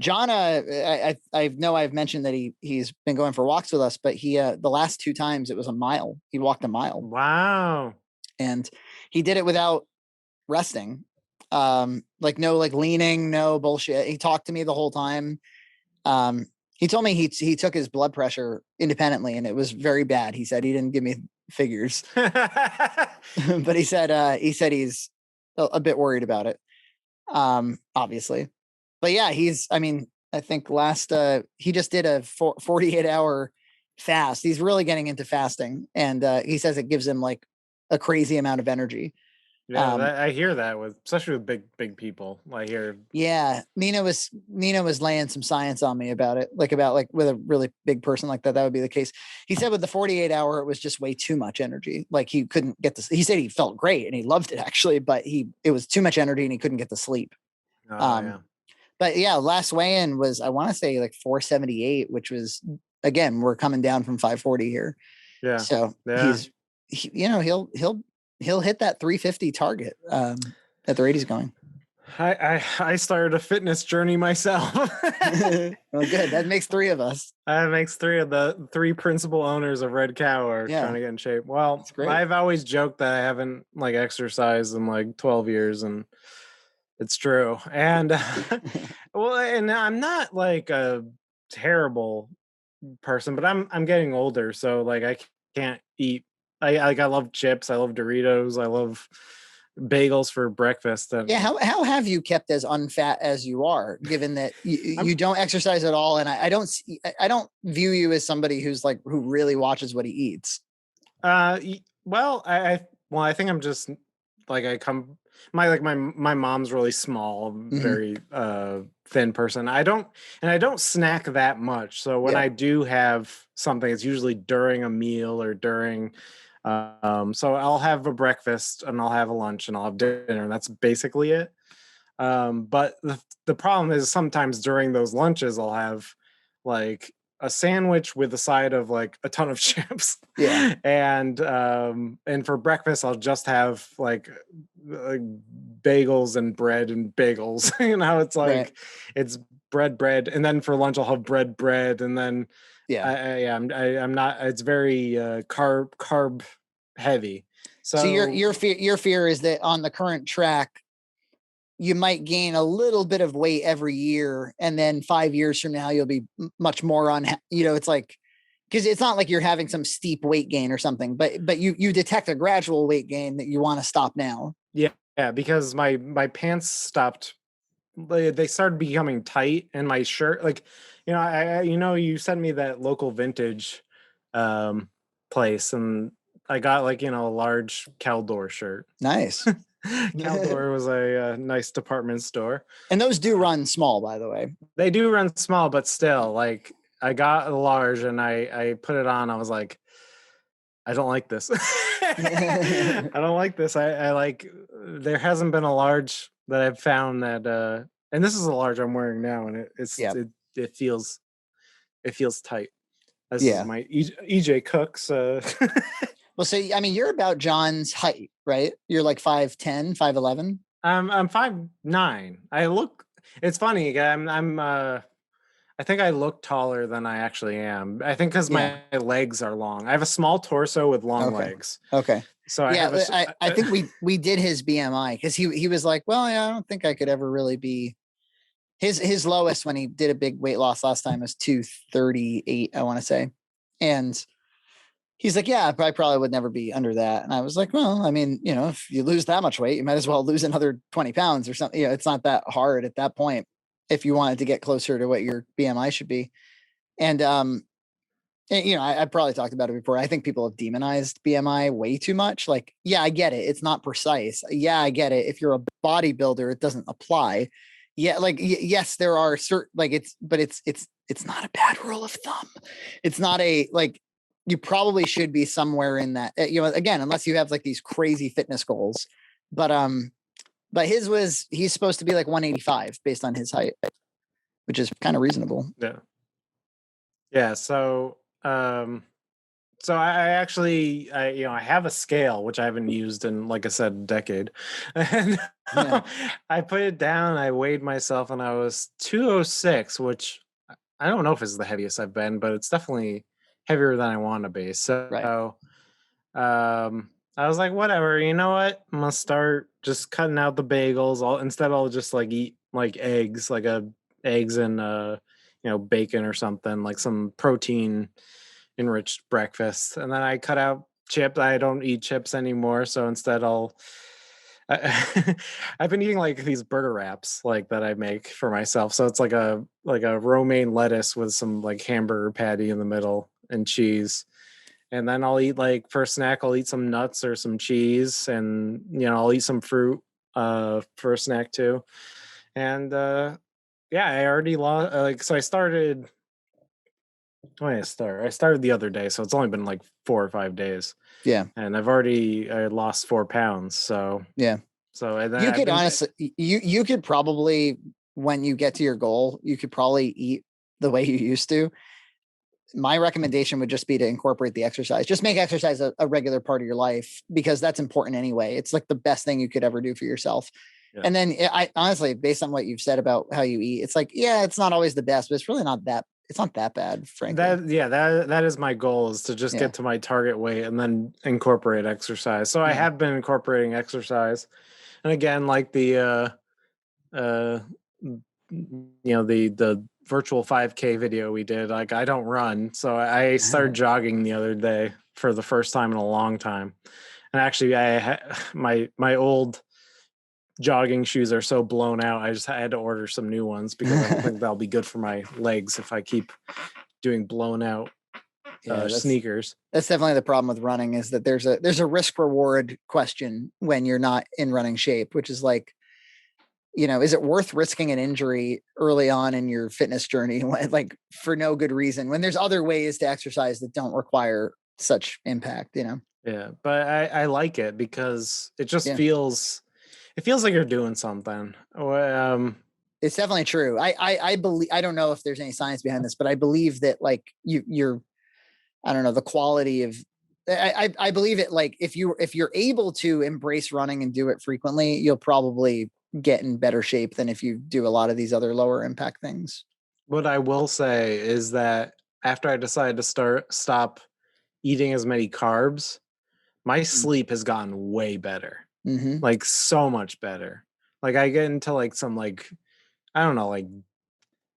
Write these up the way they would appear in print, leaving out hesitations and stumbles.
John, I know I've mentioned that he's been going for walks with us, but he the last 2 times it was a mile. He walked a mile. Wow. And he did it without resting. Like no like leaning, no bullshit. He talked to me the whole time. He told me he took his blood pressure independently and it was very bad. He said he didn't give me figures, but he said he's a bit worried about it. Obviously. But yeah, I think last he just did a 48-hour fast. He's really getting into fasting, and he says it gives him like a crazy amount of energy. Yeah, I hear that with especially with big people. I hear. Yeah, Nina was laying some science on me about it, like with a really big person like that would be the case. He said with the 48-hour it was just way too much energy. Like he couldn't get this. He said he felt great and he loved it actually, but it was too much energy and he couldn't get to sleep. Oh yeah. But yeah, last weigh-in was I want to say like 478, which was again we're coming down from 540 here. Yeah. So yeah. He'll hit that 350 target at the rate he's going. I started a fitness journey myself. Well, good. That makes 3 of us. That makes 3 of the 3 principal owners of Red Cow are trying to get in shape. Well, I've always joked that I haven't like exercised in like 12 years, and it's true. And well, and I'm not like a terrible person, but I'm getting older, so like I can't eat. I love chips. I love Doritos. I love bagels for breakfast. And yeah, how have you kept as unfat as you are, given that you don't exercise at all? And I don't view you as somebody who really watches what he eats. Well, I think I'm just like my mom's really small, very thin person. I don't snack that much. So when I do have something, it's usually during a meal or during so I'll have a breakfast and I'll have a lunch and I'll have dinner, and that's basically it. But the problem is sometimes during those lunches I'll have like a sandwich with a side of like a ton of chips. Yeah. And for breakfast I'll just have like bagels and bread and bagels. It's like it's bread, and then for lunch I'll have bread, and then I'm not. It's very carb heavy. So your fear is that on the current track you might gain a little bit of weight every year, and then 5 years from now you'll be much more on. It's like, because it's not like you're having some steep weight gain or something, but you detect a gradual weight gain that you want to stop now. Yeah, because my pants stopped. They started becoming tight, and my shirt, like, you sent me that local vintage place, and I got like a large Caldor shirt. Nice. Caldor was a nice department store, and those do run small, by the way. They do run small, but still, like, I got a large and I put it on. I was like, I don't like this. I don't like this. I like, there hasn't been a large that I've found that and this is a large I'm wearing now, and it feels tight. This is my EJ Cooks. Well, so I mean, you're about John's height, right? You're like 5'10", 5'11". I'm 5'9". It's funny. I think I look taller than I actually am. I think because my legs are long. I have a small torso with long legs. Okay. So I think we did his BMI because he was like, well, I don't think I could ever really be. His lowest when he did a big weight loss last time was 238, I want to say, and he's like, yeah, I probably would never be under that. And I was like, well, I mean, if you lose that much weight, you might as well lose another 20 pounds or something. It's not that hard at that point if you wanted to get closer to what your BMI should be. And I probably talked about it before. I think people have demonized BMI way too much. Like, yeah, I get it. It's not precise. Yeah, I get it. If you're a bodybuilder, it doesn't apply. Yeah, like yes, there are certain it's not a bad rule of thumb. It's not you probably should be somewhere in that. Again, unless you have like these crazy fitness goals. But he's supposed to be like 185 based on his height, which is kind of reasonable. Yeah. Yeah. So So I actually, I have a scale which I haven't used in, like I said, a decade, and Yeah. I put it down. I weighed myself, and I was 206, which I don't know if it's the heaviest I've been, but it's definitely heavier than I want to be. Right. So, I was like, whatever. You know what? I'm gonna start just cutting out the bagels. Instead, I'll just like eat like eggs, like eggs and bacon or something, like some protein enriched breakfast. And then I cut out chips. I don't eat chips anymore, so instead I've been eating like these burger wraps like that I make for myself. So it's like a romaine lettuce with some like hamburger patty in the middle and cheese. And then I'll eat like for a snack, I'll eat some nuts or some cheese, and I'll eat some fruit for a snack too. And yeah, I already lost like so I started when did I start? I started the other day, so it's only been like 4 or 5 days, Yeah. and I lost 4 pounds. So Yeah. and then You I've could been honestly, you could probably, when you get to your goal, you could probably eat the way you used to. My recommendation would just be to incorporate the exercise. Just make exercise a regular part of your life, because that's important anyway. It's like the best thing you could ever do for yourself. yeah. And then I honestly, based on what you've said about how you eat, it's like, yeah, it's not always the best, but it's really not that, it's not that bad, frankly. That is my goal, is to just Yeah. get to my target weight and then incorporate exercise. So I Yeah. have been incorporating exercise, and again, like uh the virtual 5K video we did, like I don't run, so I started jogging the other day for the first time in a long time. And actually my old jogging shoes are so blown out, I had to order some new ones, because I don't think they'll be good for my legs if I keep doing blown out Yeah, sneakers. that's definitely the problem with running, is that there's a risk reward question when you're not in running shape, which is like, is it worth risking an injury early on in your fitness journey, like for no good reason, when there's other ways to exercise that don't require such impact, Yeah, but I like it because it just Yeah, feels like you're doing something. it's definitely true. I believe, I don't know if there's any science behind this, but I believe that like you're, I don't know, the quality of, I believe it, like if you're able to embrace running and do it frequently, you'll probably get in better shape than if you do a lot of these other lower impact things. What I will say is that after I decided to stop eating as many carbs, my sleep has gotten way better. Mm-hmm. Like so much better. Like I get into like some like I don't know, like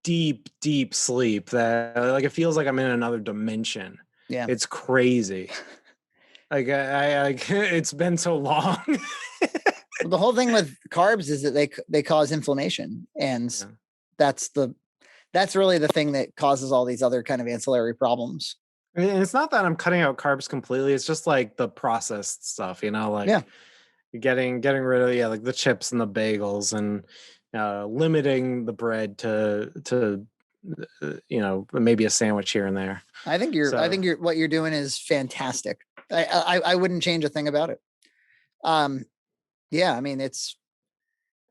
deep sleep that like it feels like I'm in another dimension. Yeah. It's crazy. Like I it's been so long. Well, the whole thing with carbs is that they cause inflammation, and Yeah. that's really the thing that causes all these other kind of ancillary problems. And it's not that I'm cutting out carbs completely. It's just like the processed stuff, Yeah. like getting rid of like the chips and the bagels, and limiting the bread to maybe a sandwich here and there. I So think what you're doing is fantastic. I wouldn't change a thing about it. Um, yeah, I mean, it's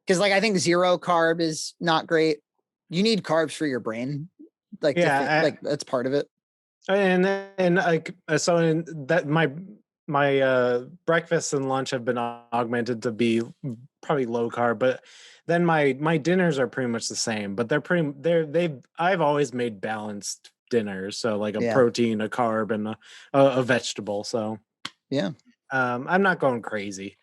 because like I think zero carb is not great. You need carbs for your brain, like to think, yeah, like that's part of it. and like so in that my breakfast and lunch have been augmented to be probably low carb, but then my dinners are pretty much the same, but I've always made balanced dinners, so like a Yeah. protein, a carb, and a vegetable. So Yeah. I'm not going crazy,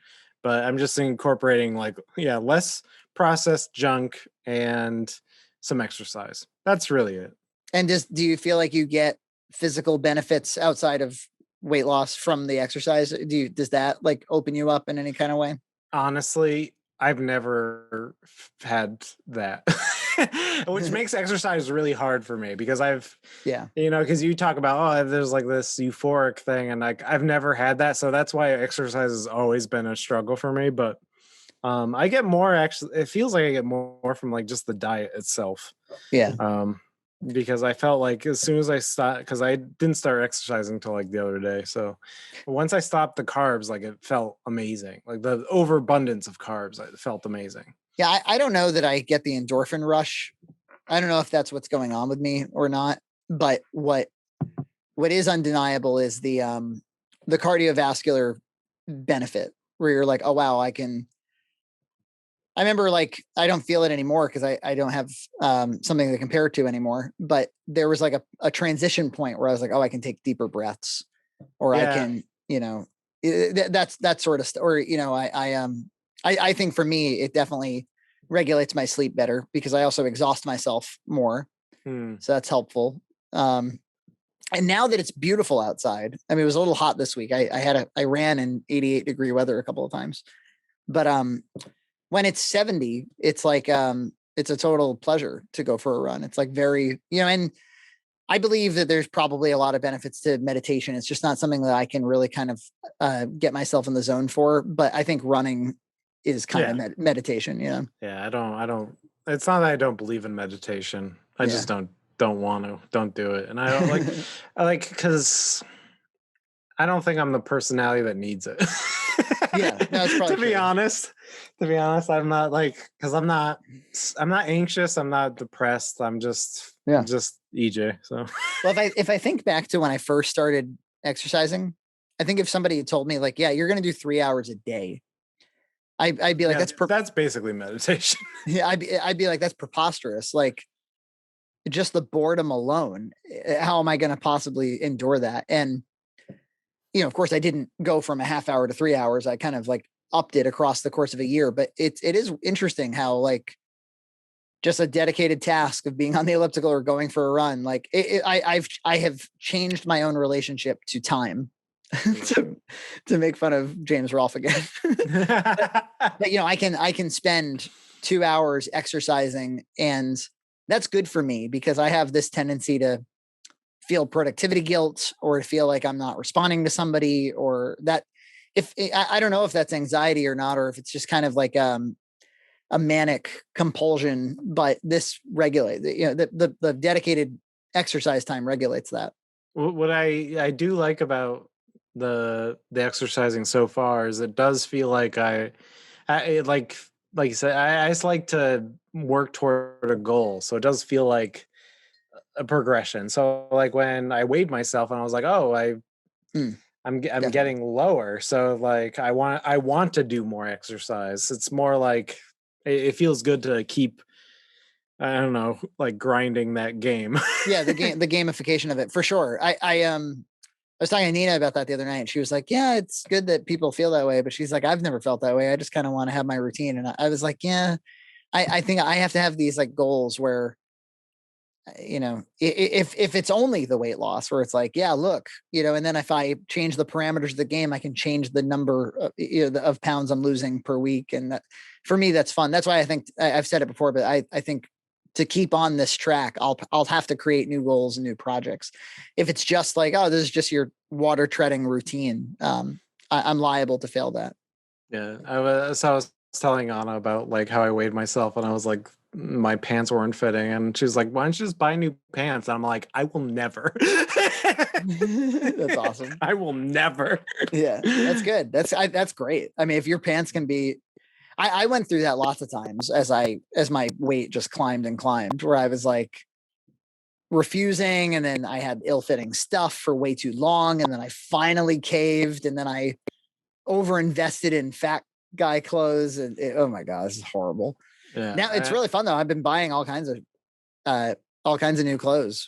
but I'm just incorporating like less processed junk and some exercise. That's really it. And do you feel like you get physical benefits outside of weight loss from the exercise? Does that like open you up in any kind of way? Honestly, I've never had that, which makes exercise really hard for me, because Yeah. because you talk about, oh, there's like this euphoric thing, and like I've never had that. So that's why exercise has always been a struggle for me. But I get more, actually, it feels like I get more from like just the diet itself. Yeah. Because I felt like as soon as I stopped, because I didn't start exercising until like the other day. So once I stopped the carbs, like it felt amazing. Like the overabundance of carbs, it felt amazing. Yeah. I don't know that I get the endorphin rush. I don't know if that's what's going on with me or not, but what is undeniable is the cardiovascular benefit where you're like, oh wow, I remember like I don't feel it anymore because I don't have something to compare it to anymore. But there was like a transition point where I was like, oh, I can take deeper breaths, or I Yeah. can, that's that sort of stuff. Or I think for me it definitely regulates my sleep better because I also exhaust myself more, so that's helpful. And now that it's beautiful outside, I mean, it was a little hot this week. I ran in 88-degree weather a couple of times, but when it's 70, it's like it's a total pleasure to go for a run. It's like very, and I believe that there's probably a lot of benefits to meditation. It's just not something that I can really kind of get myself in the zone for. But I think running is kind of meditation. Yeah. I don't. It's not that I don't believe in meditation. I just don't want to. Don't do it. And I don't like. I like because I don't think I'm the personality that needs it. Yeah, no, it's probably to be honest, I'm not like because I'm not anxious. I'm not depressed. I'm just EJ. So well, if I think back to when I first started exercising, I think if somebody had told me like, yeah, you're going to do 3 hours a day, I'd be like, that's basically meditation. Yeah, I'd be like, that's preposterous. Like, just the boredom alone, how am I going to possibly endure that? And of course, I didn't go from a half hour to 3 hours. I kind of like upped it across the course of a year. But it is interesting how like just a dedicated task of being on the elliptical or going for a run, like I have changed my own relationship to time. to make fun of James Rolfe again. but I can spend 2 hours exercising, and that's good for me because I have this tendency to feel productivity guilt or to feel like I'm not responding to somebody, or that if I don't know if that's anxiety or not, or if it's just kind of like a manic compulsion, but this regulates, the dedicated exercise time regulates that. What I do like about the exercising so far is it does feel like I like you said, I just like to work toward a goal. So it does feel like a progression. So like when I weighed myself and I was like, oh, I'm getting lower. So like I want to do more exercise. It's more like it feels good to keep, I don't know, like grinding that game. Yeah, the gamification of it for sure. I was talking to Nina about that the other night, and she was like, yeah, it's good that people feel that way, but she's like, I've never felt that way. I just kind of want to have my routine. And I was like, yeah, I think I have to have these like goals where, if it's only the weight loss where it's like, yeah, look, and then if I change the parameters of the game, I can change the number of pounds I'm losing per week. And that, for me, that's fun. That's why I think I've said it before, but I think to keep on this track, I'll have to create new goals and new projects. If it's just like, oh, this is just your water treading routine, I'm liable to fail that. Yeah, I was telling Anna about like how I weighed myself, and I was like, my pants weren't fitting, and she was like, "Why don't you just buy new pants?" And I'm like, "I will never." That's awesome. I will never. Yeah, that's good. That's great. I mean, if your pants can be, I went through that lots of times as my weight just climbed and climbed, where I was like refusing, and then I had ill-fitting stuff for way too long, and then I finally caved, and then I overinvested in fat guy clothes, and oh my god, this is horrible. Yeah, now it's really fun though. I've been buying all kinds of new clothes